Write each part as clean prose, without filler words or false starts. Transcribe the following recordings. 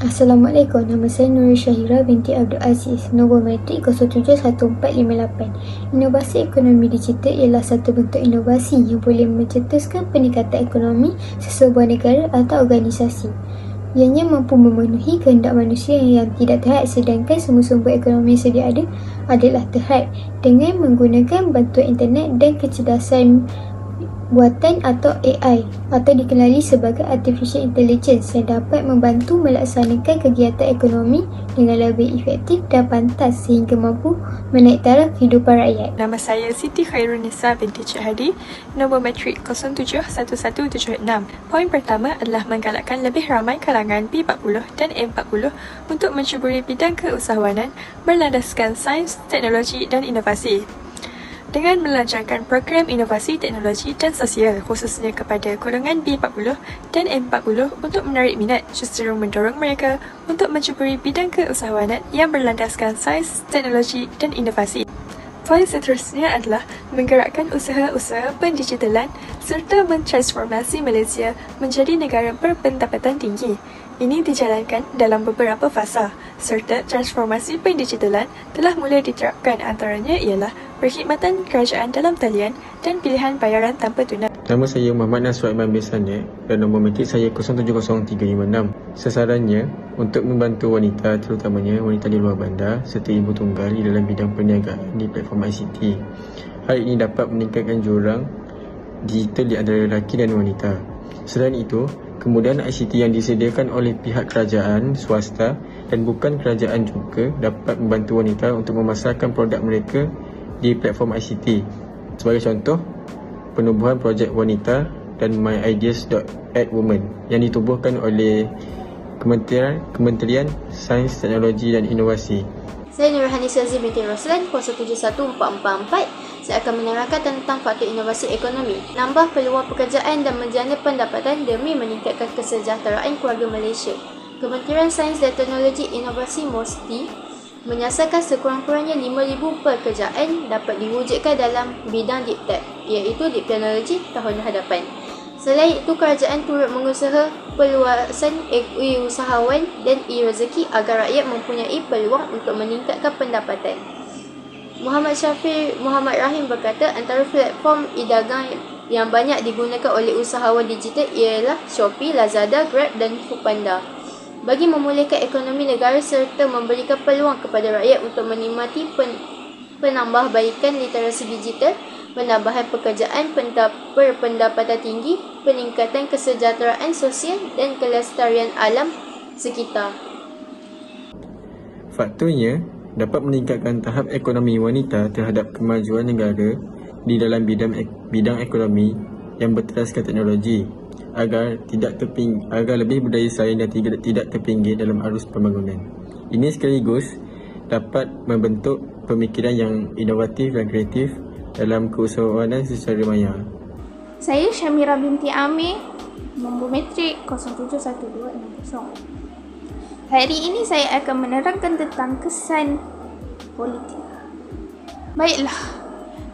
Assalamualaikum, nama saya Nurul Syahira binti Abdul Aziz, nombor matrik 071458. Inovasi ekonomi digital ialah satu bentuk inovasi yang boleh mencetuskan peningkatan ekonomi sesebuah negara atau organisasi. Ianya mampu memenuhi kehendak manusia yang tidak terhad, sedangkan sumber-sumber ekonomi yang sedia ada adalah terhad dengan menggunakan bantuan internet dan kecerdasan buatan atau AI, atau dikenali sebagai Artificial Intelligence, yang dapat membantu melaksanakan kegiatan ekonomi dengan lebih efektif dan pantas sehingga mampu menaik taraf kehidupan rakyat. Nama saya Siti Khairunisa binti Cik Hadi, nombor matrik 071176. Poin pertama adalah menggalakkan lebih ramai kalangan B40 dan M40 untuk mencuburi bidang keusahawanan berlandaskan sains, teknologi dan inovasi. Dengan melancarkan program inovasi teknologi dan sosial khususnya kepada golongan B40 dan M40 untuk menarik minat, justru mendorong mereka untuk mencuburi bidang keusahawanan yang berlandaskan sains, teknologi dan inovasi. Poin seterusnya adalah menggerakkan usaha-usaha pendigitalan serta mentransformasi Malaysia menjadi negara berpendapatan tinggi. Ini dijalankan dalam beberapa fasa, serta transformasi pendigitalan telah mula diterapkan, antaranya ialah perkhidmatan kerajaan dalam talian dan pilihan bayaran tanpa tunai. Nama saya Muhammad Nasrul Iman bin Sanet dan nombor matrik saya 070356. Sasarannya untuk membantu wanita, terutamanya wanita di luar bandar serta ibu tunggal di dalam bidang perniagaan di platform ICT. Hal ini dapat meningkatkan jurang digital di antara lelaki dan wanita. Selain itu, kemudahan ICT yang disediakan oleh pihak kerajaan, swasta dan bukan kerajaan juga dapat membantu wanita untuk memasarkan produk mereka di platform ICT. Sebagai contoh, penubuhan projek wanita dan myideas.@women yang ditubuhkan oleh Kementerian Sains, Teknologi dan Inovasi. Saya Nurhanisa Zee binti Roslan, 071444. Saya akan menerangkan tentang faktor inovasi ekonomi, nambah peluang pekerjaan dan menjana pendapatan demi meningkatkan kesejahteraan keluarga Malaysia. Kementerian Sains dan Teknologi Inovasi MOSTI menyasarkan sekurang-kurangnya 5,000 pekerjaan dapat diwujudkan dalam bidang Deep Tech, iaitu Deep Technology tahun hadapan. Selain itu, kerajaan turut mengusaha peluasan e-usahawan dan e-rezeki agar rakyat mempunyai peluang untuk meningkatkan pendapatan. Muhammad Syafir Muhammad Rahim berkata, antara platform e-dagang yang banyak digunakan oleh usahawan digital ialah Shopee, Lazada, Grab dan Foodpanda. Bagi memulihkan ekonomi negara serta memberikan peluang kepada rakyat untuk menikmati penambahbaikan literasi digital, penambahan pekerjaan, berpendapatan tinggi, peningkatan kesejahteraan sosial dan kelestarian alam sekitar. Faktornya dapat meningkatkan tahap ekonomi wanita terhadap kemajuan negara di dalam bidang ekonomi yang berteraskan teknologi agar lebih berdaya saing dan tidak terpinggir dalam arus pembangunan. Ini sekaligus dapat membentuk pemikiran yang inovatif dan kreatif dalam keusahawanan secara maya. Saya Syamira binti Amir, nombor matrik 071260. Hari ini saya akan menerangkan tentang kesan politik. Baiklah,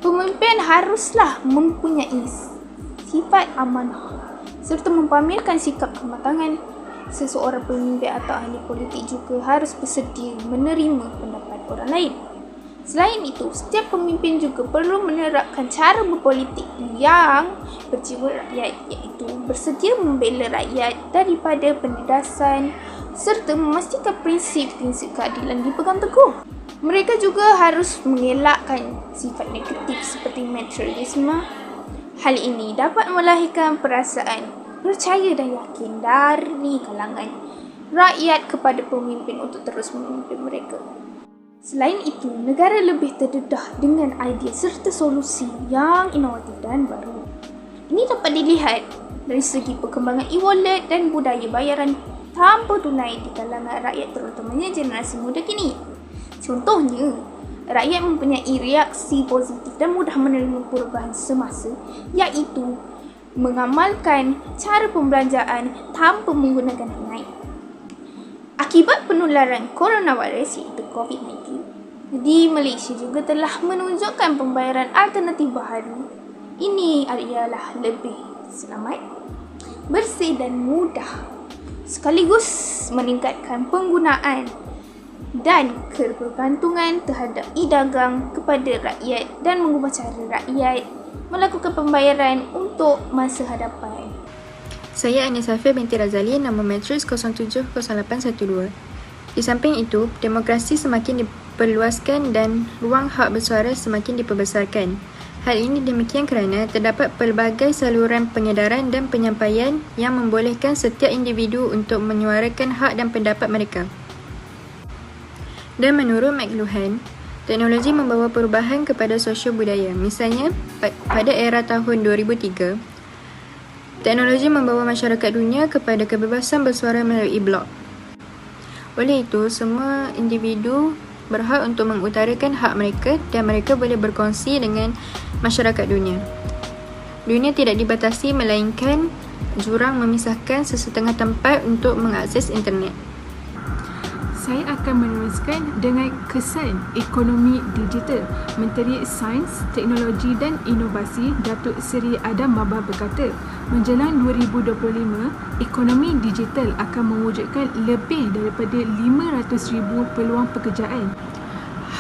pemimpin haruslah mempunyai sifat amanah serta mempamerkan sikap kematangan. Seseorang pemimpin atau ahli politik juga harus bersedia menerima pendapat orang lain. Selain itu, setiap pemimpin juga perlu menerapkan cara berpolitik yang berjiwa rakyat, iaitu bersedia membela rakyat daripada penindasan serta memastikan prinsip-prinsip keadilan dipegang teguh. Mereka juga harus mengelakkan sifat negatif seperti materialisme. Hal ini dapat melahirkan perasaan percaya dan yakin dari kalangan rakyat kepada pemimpin untuk terus memimpin mereka. Selain itu, negara lebih terdedah dengan idea serta solusi yang inovatif dan baru. Ini dapat dilihat dari segi perkembangan e-wallet dan budaya bayaran tanpa tunai di kalangan rakyat, terutamanya generasi muda kini. Contohnya, rakyat mempunyai reaksi positif dan mudah menerima perubahan semasa, iaitu mengamalkan cara pembelanjaan tanpa menggunakan tunai. Akibat penularan coronavirus iaitu COVID-19, di Malaysia juga telah menunjukkan pembayaran alternatif baharu. Ini adalah lebih selamat, bersih dan mudah. sekaligus meningkatkan penggunaan dan kebergantungan terhadap e-dagang kepada rakyat dan mengubah cara rakyat melakukan pembayaran untuk masa hadapan. Saya Ania Safia binti Razali, nombor matriks 070812. Di samping itu, demokrasi semakin diperluaskan dan ruang hak bersuara semakin diperbesarkan. Hal ini demikian kerana terdapat pelbagai saluran pengedaran dan penyampaian yang membolehkan setiap individu untuk menyuarakan hak dan pendapat mereka. Dan menurut McLuhan, teknologi membawa perubahan kepada sosio budaya. Misalnya, pada era tahun 2003, teknologi membawa masyarakat dunia kepada kebebasan bersuara melalui blog. Oleh itu, semua individu berhak untuk mengutarakan hak mereka dan mereka boleh berkongsi dengan masyarakat dunia. Dunia tidak dibatasi melainkan jurang memisahkan sesetengah tempat untuk mengakses internet. Saya akan meneruskan dengan kesan ekonomi digital. Menteri Sains, Teknologi dan Inovasi Datuk Seri Adam Babah berkata, menjelang 2025, ekonomi digital akan mewujudkan lebih daripada 500,000 peluang pekerjaan.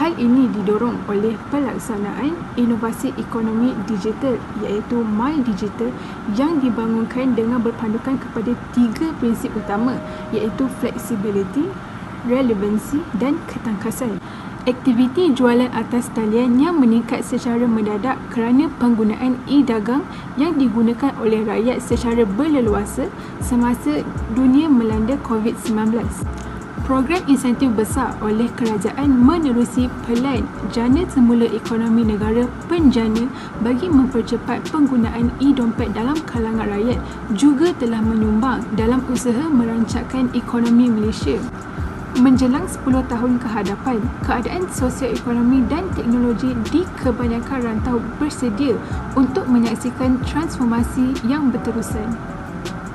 Hal ini didorong oleh pelaksanaan inovasi ekonomi digital iaitu MyDigital yang dibangunkan dengan berpandukan kepada 3 prinsip utama iaitu flexibility, relevansi dan ketangkasan. Aktiviti jualan atas talian yang meningkat secara mendadak kerana penggunaan e-dagang yang digunakan oleh rakyat secara berleluasa semasa dunia melanda COVID-19. Program insentif besar oleh kerajaan menerusi pelan jana semula ekonomi negara penjana bagi mempercepat penggunaan e-dompet dalam kalangan rakyat juga telah menyumbang dalam usaha merancangkan ekonomi Malaysia. Menjelang 10 tahun ke hadapan, keadaan sosio-ekonomi dan teknologi di kebanyakan rantau bersedia untuk menyaksikan transformasi yang berterusan.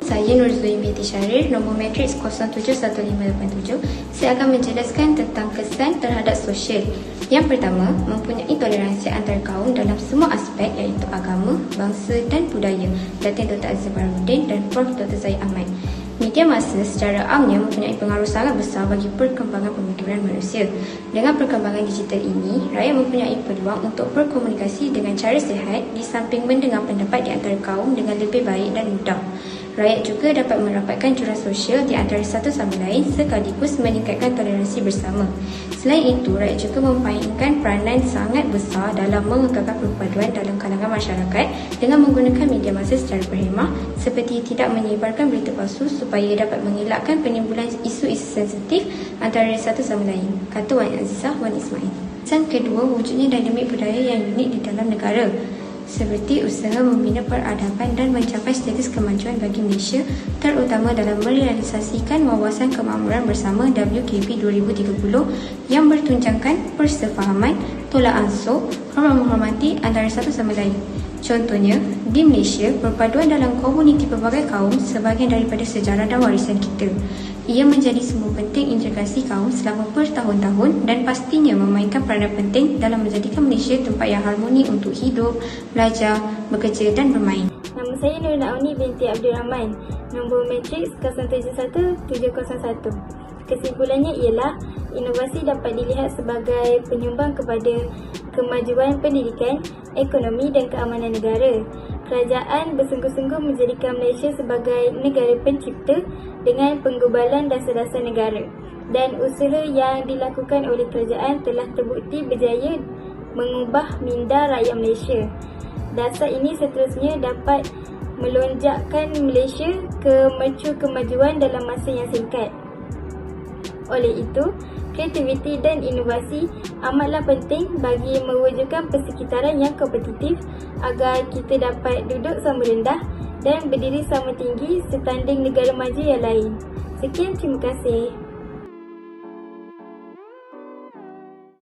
Saya Nurzuin binti Syahrir, nombor matriks 071587. Saya akan menjelaskan tentang kesan terhadap sosial. Yang pertama, mempunyai toleransi antar kaum dalam semua aspek iaitu agama, bangsa dan budaya. Datin Dr. Aziz Baharudin dan Prof. Dr. Zaid Ahmad. Media massa secara amnya mempunyai pengaruh sangat besar bagi perkembangan pemikiran manusia. Dengan perkembangan digital ini, rakyat mempunyai peluang untuk berkomunikasi dengan cara sihat di samping mendengar pendapat di antara kaum dengan lebih baik dan mudah. Rakyat juga dapat merapatkan jurang sosial di antara satu sama lain sekaligus meningkatkan toleransi bersama. Selain itu, rakyat juga memainkan peranan sangat besar dalam mengekalkan perpaduan dalam kalangan masyarakat dengan menggunakan media massa secara berhemah seperti tidak menyebarkan berita palsu supaya dapat mengelakkan penimbulan isu-isu sensitif antara satu sama lain, kata Wan Azizah Wan Ismail. Kesan kedua, wujudnya dinamik budaya yang unik di dalam negara, seperti usaha membina peradaban dan mencapai status kemajuan bagi Malaysia, terutama dalam merealisasikan wawasan kemakmuran bersama WKP 2030 yang bertunjangkan persefahaman, tolak ansur, hormat menghormati antara satu sama lain. Contohnya, di Malaysia, perpaduan dalam komuniti pelbagai kaum sebahagian daripada sejarah dan warisan kita. Ia menjadi sumber penting integrasi kaum selama bertahun-tahun dan pastinya memainkan peranan penting dalam menjadikan Malaysia tempat yang harmoni untuk hidup, belajar, bekerja dan bermain. Nama saya Nur Nauni binti Abdul Rahman, nombor matriks 071701. Kesimpulannya ialah inovasi dapat dilihat sebagai penyumbang kepada kemajuan pendidikan, ekonomi dan keamanan negara. Kerajaan bersungguh-sungguh menjadikan Malaysia sebagai negara pencipta dengan penggubalan dasar-dasar negara, dan usaha yang dilakukan oleh kerajaan telah terbukti berjaya mengubah minda rakyat Malaysia. Dasar ini seterusnya dapat melonjakkan Malaysia ke mercu kemajuan dalam masa yang singkat. Oleh itu, kreativiti dan inovasi amatlah penting bagi mewujudkan persekitaran yang kompetitif agar kita dapat duduk sama rendah dan berdiri sama tinggi setanding negara maju yang lain. Sekian, terima kasih.